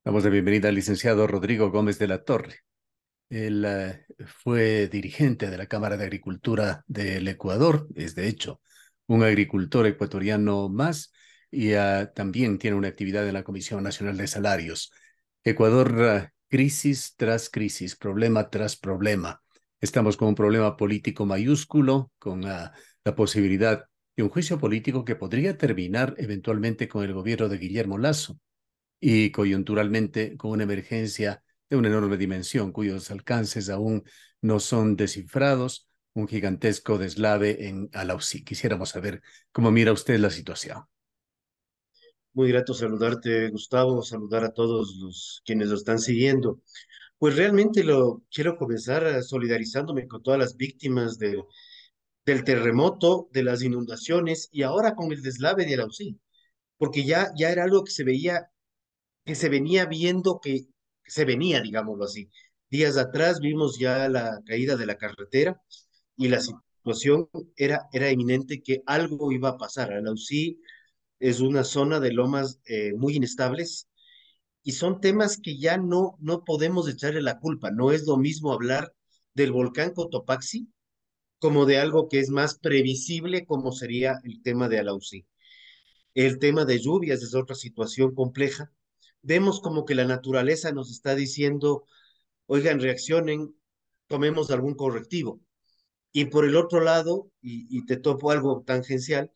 Damos la bienvenida al licenciado Rodrigo Gómez de la Torre. Él fue dirigente de la Cámara de Agricultura del Ecuador, es de hecho un agricultor ecuatoriano más y también tiene una actividad en la Comisión Nacional de Salarios. Ecuador, crisis tras crisis, problema tras problema. Estamos con un problema político mayúsculo, con la posibilidad de un juicio político que podría terminar eventualmente con el gobierno de Guillermo Lasso y coyunturalmente con una emergencia de una enorme dimensión cuyos alcances aún no son descifrados, un gigantesco deslave en Alausí. Quisiéramos saber cómo mira usted la situación. Muy grato saludarte, Gustavo, saludar a todos los quienes lo están siguiendo. Pues realmente lo quiero comenzar solidarizándome con todas las víctimas del terremoto, de las inundaciones y ahora con el deslave de Alausí, porque ya era algo que se venía viendo, que se venía, digámoslo así. Días atrás vimos ya la caída de la carretera y la situación era eminente que algo iba a pasar. Alausí es una zona de lomas muy inestables y son temas que ya no podemos echarle la culpa. No es lo mismo hablar del volcán Cotopaxi como de algo que es más previsible, como sería el tema de Alausí. El tema de lluvias es otra situación compleja. Vemos como que la naturaleza nos está diciendo, oigan, reaccionen, tomemos algún correctivo. Y por el otro lado, y te topo algo tangencial,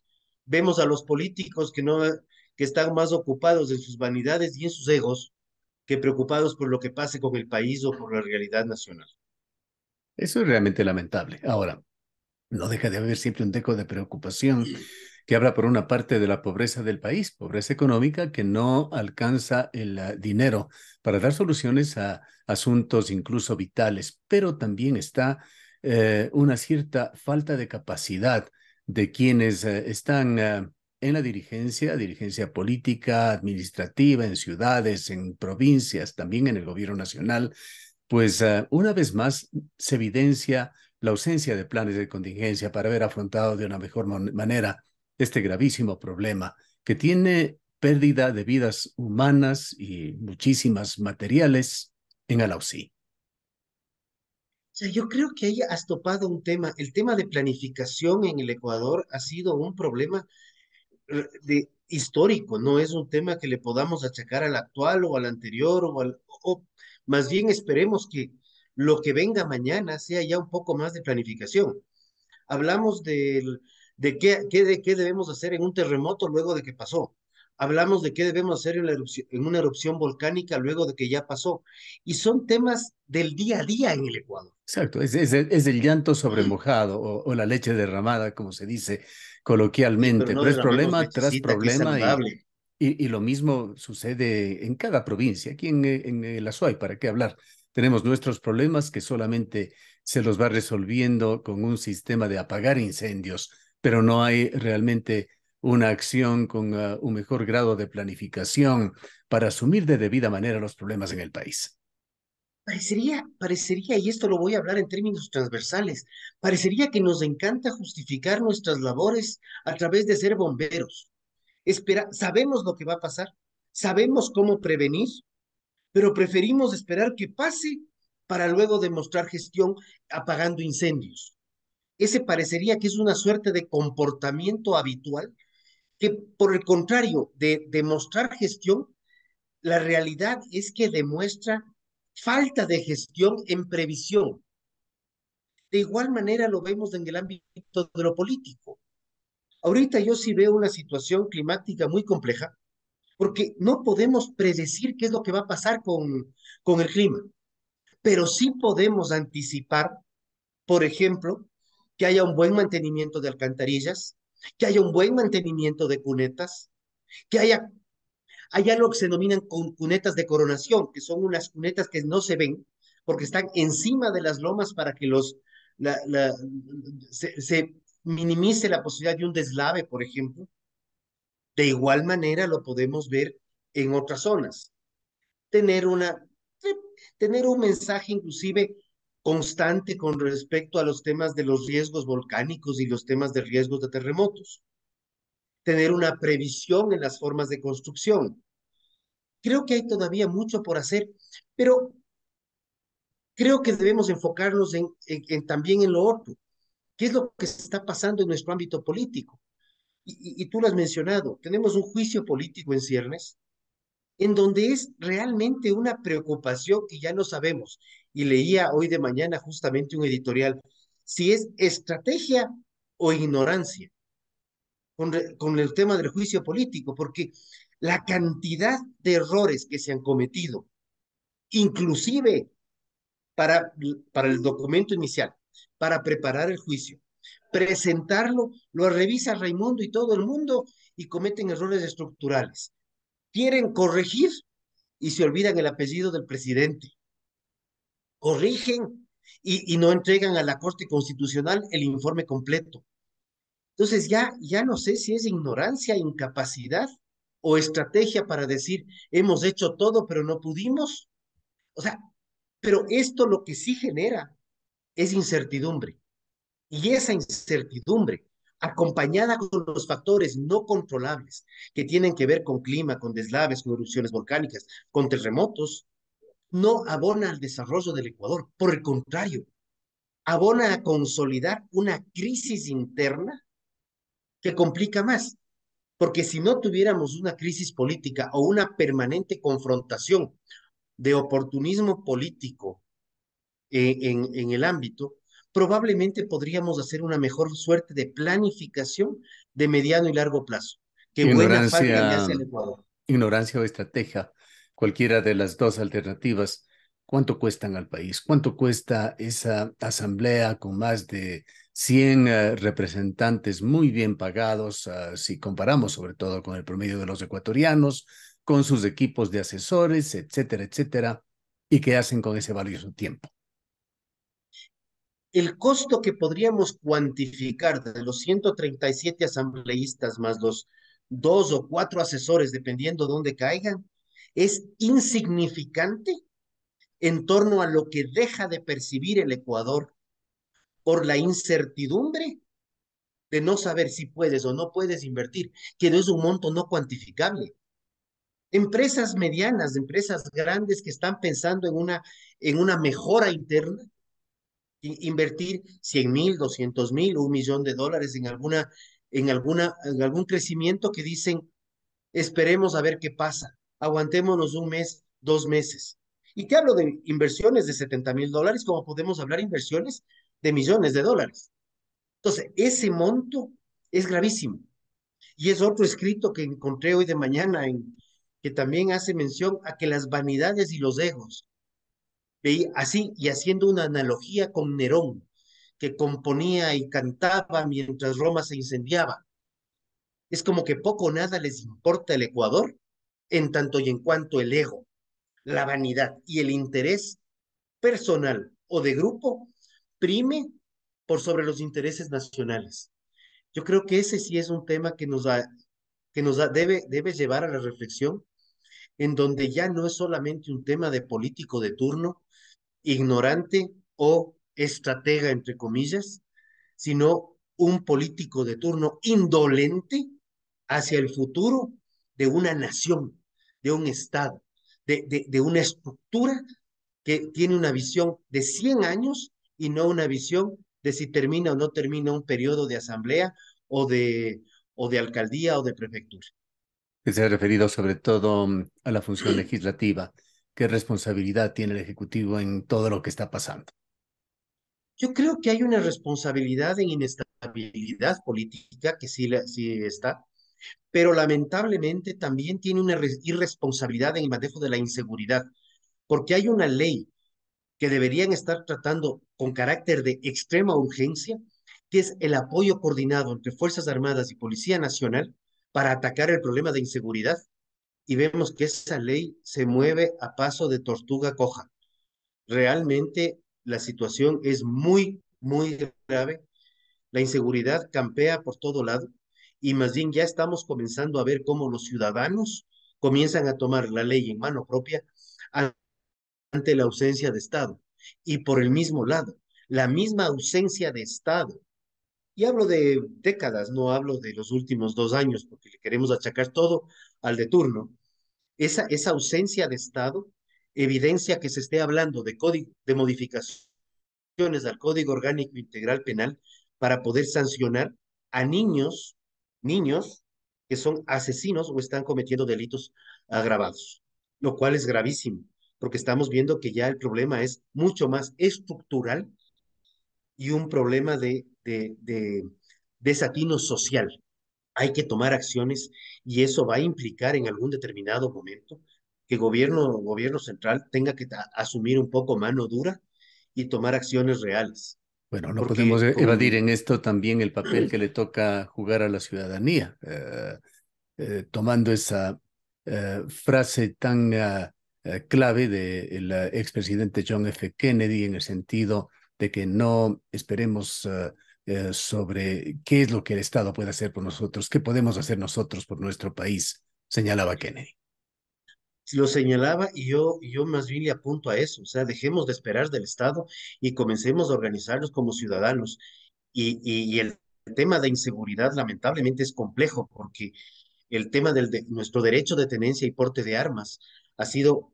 vemos a los políticos que están más ocupados en sus vanidades y en sus egos que preocupados por lo que pase con el país o por la realidad nacional. Eso es realmente lamentable. Ahora, no deja de haber siempre un dejo de preocupación que habla por una parte de la pobreza del país, pobreza económica que no alcanza el dinero para dar soluciones a asuntos incluso vitales, pero también está una cierta falta de capacidad de quienes están en la dirigencia política, administrativa, en ciudades, en provincias, también en el gobierno nacional, pues una vez más se evidencia la ausencia de planes de contingencia para haber afrontado de una mejor manera este gravísimo problema que tiene pérdida de vidas humanas y muchísimas materiales en Alausí. O sea, yo creo que ahí has topado un tema. El tema de planificación en el Ecuador ha sido un problema histórico, no es un tema que le podamos achacar al actual o al anterior o más bien esperemos que lo que venga mañana sea ya un poco más de planificación. Hablamos de qué debemos hacer en un terremoto luego de que pasó. Hablamos de qué debemos hacer en una erupción volcánica luego de que ya pasó. Y son temas del día a día en el Ecuador. Exacto, es el llanto sobre mojado o la leche derramada, como se dice Sí, pero coloquialmente, no pero es derramemos problema tras lechecita que es problema saludable. y lo mismo sucede en cada provincia. Aquí en el Azuay, ¿para qué hablar? Tenemos nuestros problemas que solamente se los va resolviendo con un sistema de apagar incendios, pero no hay realmente una acción con un mejor grado de planificación para asumir de debida manera los problemas en el país. Parecería, y esto lo voy a hablar en términos transversales, parecería que nos encanta justificar nuestras labores a través de ser bomberos. Sabemos lo que va a pasar, sabemos cómo prevenir, pero preferimos esperar que pase para luego demostrar gestión apagando incendios. Ese parecería que es una suerte de comportamiento habitual que, por el contrario de demostrar gestión, la realidad es que demuestra falta de gestión en previsión. De igual manera lo vemos en el ámbito de lo político. Ahorita yo sí veo una situación climática muy compleja porque no podemos predecir qué es lo que va a pasar con el clima, pero sí podemos anticipar, por ejemplo, que haya un buen mantenimiento de alcantarillas, que haya un buen mantenimiento de cunetas, que haya lo que se denominan cunetas de coronación, que son unas cunetas que no se ven porque están encima de las lomas para que la, la, se minimice la posibilidad de un deslave, por ejemplo. De igual manera lo podemos ver en otras zonas. Tener una, tener un mensaje inclusive constante con respecto a los temas de los riesgos volcánicos y los temas de riesgos de terremotos. Tener una previsión en las formas de construcción. Creo que hay todavía mucho por hacer, pero creo que debemos enfocarnos también en lo otro. ¿Qué es lo que está pasando en nuestro ámbito político? Y tú lo has mencionado, tenemos un juicio político en ciernes, en donde es realmente una preocupación que ya no sabemos. Y leía hoy de mañana justamente un editorial, si es estrategia o ignorancia con el tema del juicio político, porque la cantidad de errores que se han cometido, inclusive para, para el documento inicial, para preparar el juicio, presentarlo, lo revisa Raimundo y todo el mundo y cometen errores estructurales. Quieren corregir y se olvidan el apellido del presidente. Corrigen y no entregan a la Corte Constitucional el informe completo. Entonces ya no sé si es ignorancia, incapacidad o estrategia para decir, hemos hecho todo, pero no pudimos. O sea, pero esto lo que sí genera es incertidumbre. Y esa incertidumbre, acompañada con los factores no controlables que tienen que ver con clima, con deslaves, con erupciones volcánicas, con terremotos, no abona al desarrollo del Ecuador. Por el contrario, abona a consolidar una crisis interna que complica más. Porque si no tuviéramos una crisis política o una permanente confrontación de oportunismo político en el ámbito, probablemente podríamos hacer una mejor suerte de planificación de mediano y largo plazo, que buena falta le Ignorancia, hace al Ecuador. ignorancia o estrategia, cualquiera de las dos alternativas, ¿cuánto cuestan al país? ¿Cuánto cuesta esa asamblea con más de 100 representantes muy bien pagados, si comparamos sobre todo con el promedio de los ecuatorianos, con sus equipos de asesores, etcétera, etcétera, y qué hacen con ese valioso tiempo? El costo que podríamos cuantificar de los 137 asambleístas más los 2 o 4 asesores, dependiendo de dónde caigan, es insignificante en torno a lo que deja de percibir el Ecuador por la incertidumbre de no saber si puedes o no puedes invertir, que no es un monto no cuantificable. Empresas medianas, empresas grandes que están pensando en una mejora interna, invertir 100.000, 200.000 o 1 millón de dólares en algún crecimiento que dicen, esperemos a ver qué pasa, aguantémonos un mes, 2 meses. Y te hablo de inversiones de 70.000 dólares, como podemos hablar inversiones de millones de dólares. Entonces, ese monto es gravísimo. Y es otro escrito que encontré hoy de mañana que también hace mención a que las vanidades y los egos, así y haciendo una analogía con Nerón, que componía y cantaba mientras Roma se incendiaba. Es como que poco o nada les importa el Ecuador en tanto y en cuanto el ego, la vanidad y el interés personal o de grupo prime por sobre los intereses nacionales. Yo creo que ese sí es un tema debe llevar a la reflexión, en donde ya no es solamente un tema de político de turno, ignorante o estratega, entre comillas, sino un político de turno indolente hacia el futuro de una nación, de un Estado, de una estructura que tiene una visión de 100 años y no una visión de si termina o no termina un periodo de asamblea o de, o de alcaldía o de prefectura. Que se ha referido sobre todo a la función legislativa. ¿Qué responsabilidad tiene el Ejecutivo en todo lo que está pasando? Yo creo que hay una responsabilidad en inestabilidad política que sí está, pero lamentablemente también tiene una irresponsabilidad en el manejo de la inseguridad, porque hay una ley que deberían estar tratando con carácter de extrema urgencia, que es el apoyo coordinado entre Fuerzas Armadas y Policía Nacional para atacar el problema de inseguridad. Y vemos que esa ley se mueve a paso de tortuga coja. Realmente la situación es muy, muy grave. La inseguridad campea por todo lado y más bien ya estamos comenzando a ver cómo los ciudadanos comienzan a tomar la ley en mano propia ante la ausencia de Estado. Y por el mismo lado, la misma ausencia de Estado, y hablo de décadas, no hablo de los últimos 2 años, porque le queremos achacar todo al de turno, Esa ausencia de Estado evidencia que se esté hablando de código, de modificaciones al Código Orgánico Integral Penal para poder sancionar a niños que son asesinos o están cometiendo delitos agravados, lo cual es gravísimo, porque estamos viendo que ya el problema es mucho más estructural y un problema de desatino social. Hay que tomar acciones y eso va a implicar en algún determinado momento que gobierno central tenga que asumir un poco mano dura y tomar acciones reales. Bueno, no podemos Porque evadir con en esto también el papel que le toca jugar a la ciudadanía, tomando esa frase tan clave del expresidente John F. Kennedy en el sentido de que no esperemos sobre qué es lo que el Estado puede hacer por nosotros, qué podemos hacer nosotros por nuestro país, señalaba Kennedy. lo señalaba y yo más bien le apunto a eso, o sea, dejemos de esperar del Estado y comencemos a organizarnos como ciudadanos. Y el tema de inseguridad lamentablemente es complejo porque el tema de nuestro derecho de tenencia y porte de armas ha sido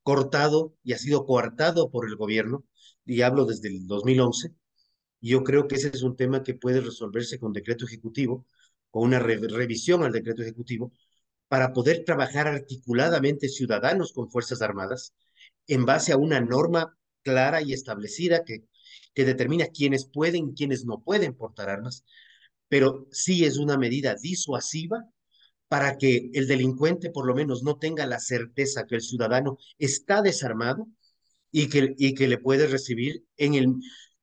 cortado y ha sido coartado por el gobierno, y hablo desde el 2011. Y yo creo que ese es un tema que puede resolverse con decreto ejecutivo, con una revisión al decreto ejecutivo, para poder trabajar articuladamente ciudadanos con Fuerzas Armadas en base a una norma clara y establecida que determina quiénes pueden y quiénes no pueden portar armas, pero sí es una medida disuasiva para que el delincuente por lo menos no tenga la certeza que el ciudadano está desarmado y que le puede recibir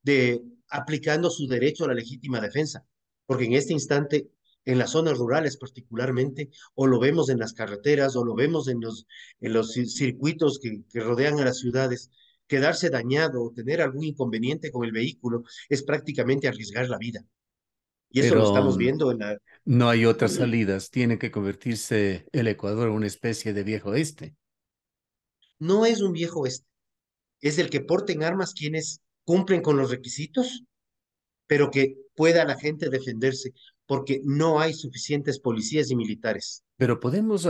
de, aplicando su derecho a la legítima defensa. Porque en este instante, en las zonas rurales particularmente, o lo vemos en las carreteras, o lo vemos en los circuitos que rodean a las ciudades, quedarse dañado o tener algún inconveniente con el vehículo es prácticamente arriesgar la vida. Y eso lo Pero estamos viendo en la... no hay otras salidas, tiene que convertirse el Ecuador en una especie de viejo oeste. No es un viejo oeste, es el que porten armas quienes cumplen con los requisitos, pero que pueda la gente defenderse, porque no hay suficientes policías y militares. Pero podemos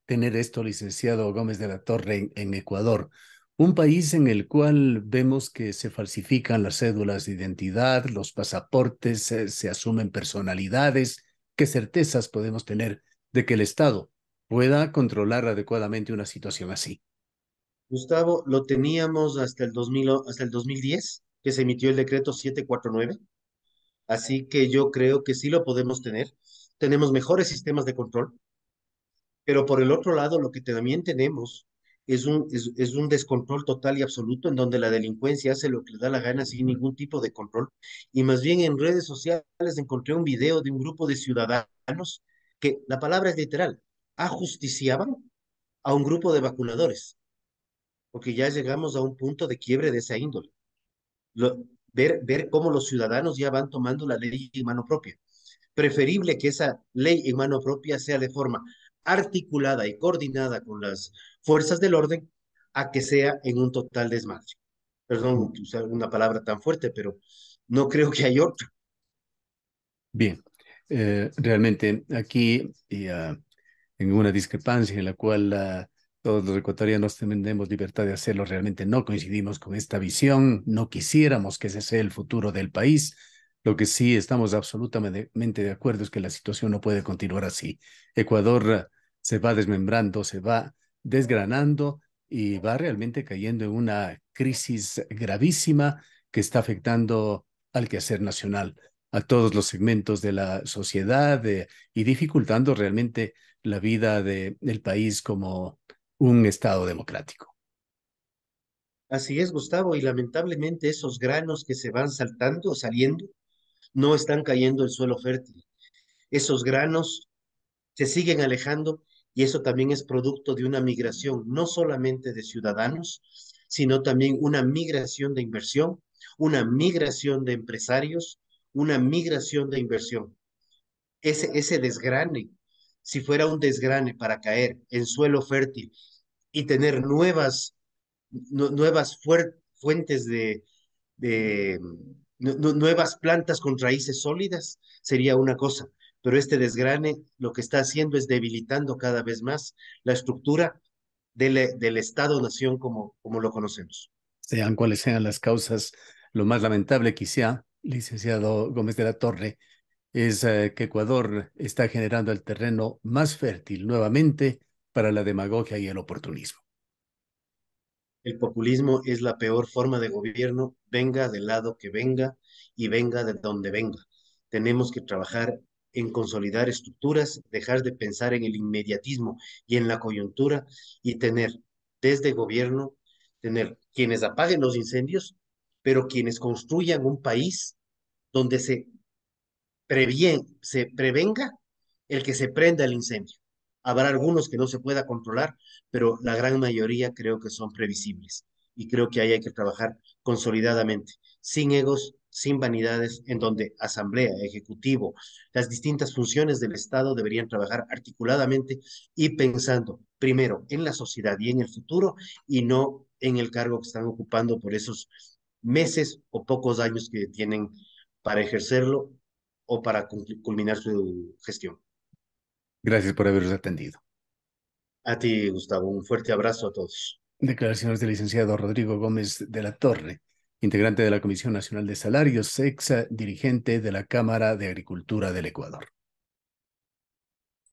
tener esto, licenciado Gómez de la Torre, en Ecuador, un país en el cual vemos que se falsifican las cédulas de identidad, los pasaportes, se asumen personalidades. ¿Qué certezas podemos tener de que el Estado pueda controlar adecuadamente una situación así? Gustavo, lo teníamos hasta el 2010, que se emitió el decreto 749, así que yo creo que sí lo podemos tener. Tenemos mejores sistemas de control, pero por el otro lado, lo que también tenemos es un descontrol total y absoluto en donde la delincuencia hace lo que le da la gana sin ningún tipo de control. Y más bien en redes sociales encontré un video de un grupo de ciudadanos que, la palabra es literal, ajusticiaban a un grupo de vacunadores, porque ya llegamos a un punto de quiebre de esa índole. Ver cómo los ciudadanos ya van tomando la ley en mano propia. Preferible que esa ley en mano propia sea de forma articulada y coordinada con las fuerzas del orden a que sea en un total desmadre. Perdón usar una palabra tan fuerte, pero no creo que hay otra. Bien, realmente aquí en una discrepancia en la cual todos los ecuatorianos tenemos libertad de hacerlo, realmente no coincidimos con esta visión, no quisiéramos que ese sea el futuro del país. Lo que sí estamos absolutamente de acuerdo es que la situación no puede continuar así. Ecuador se va desmembrando, se va desgranando y va realmente cayendo en una crisis gravísima que está afectando al quehacer nacional, a todos los segmentos de la sociedad y dificultando realmente la vida del país como un Estado democrático. Así es, Gustavo, y lamentablemente esos granos que se van saliendo, no están cayendo en suelo fértil. Esos granos se siguen alejando y eso también es producto de una migración, no solamente de ciudadanos, sino también una migración de inversión, una migración de empresarios, una migración de inversión. Ese desgrane, si fuera un desgrane para caer en suelo fértil y tener nuevas fuentes de nuevas plantas con raíces sólidas, sería una cosa, pero este desgrane lo que está haciendo es debilitando cada vez más la estructura del Estado-nación como lo conocemos. Sean cuales sean las causas, lo más lamentable quizá, licenciado Gómez de la Torre, es que Ecuador está generando el terreno más fértil nuevamente para la demagogia y el oportunismo. El populismo es la peor forma de gobierno, venga del lado que venga y venga de donde venga. Tenemos que trabajar en consolidar estructuras, dejar de pensar en el inmediatismo y en la coyuntura y tener desde gobierno, tener quienes apaguen los incendios, pero quienes construyan un país donde se prevenga el que se prenda el incendio. Habrá algunos que no se pueda controlar, pero la gran mayoría creo que son previsibles. Y creo que ahí hay que trabajar consolidadamente, sin egos, sin vanidades, en donde Asamblea, Ejecutivo, las distintas funciones del Estado deberían trabajar articuladamente y pensando primero en la sociedad y en el futuro y no en el cargo que están ocupando por esos meses o pocos años que tienen para ejercerlo o para culminar su gestión. Gracias por habernos atendido. A ti, Gustavo, un fuerte abrazo a todos. Declaraciones del licenciado Rodrigo Gómez de la Torre, integrante de la Comisión Nacional de Salarios, ex dirigente de la Cámara de Agricultura del Ecuador.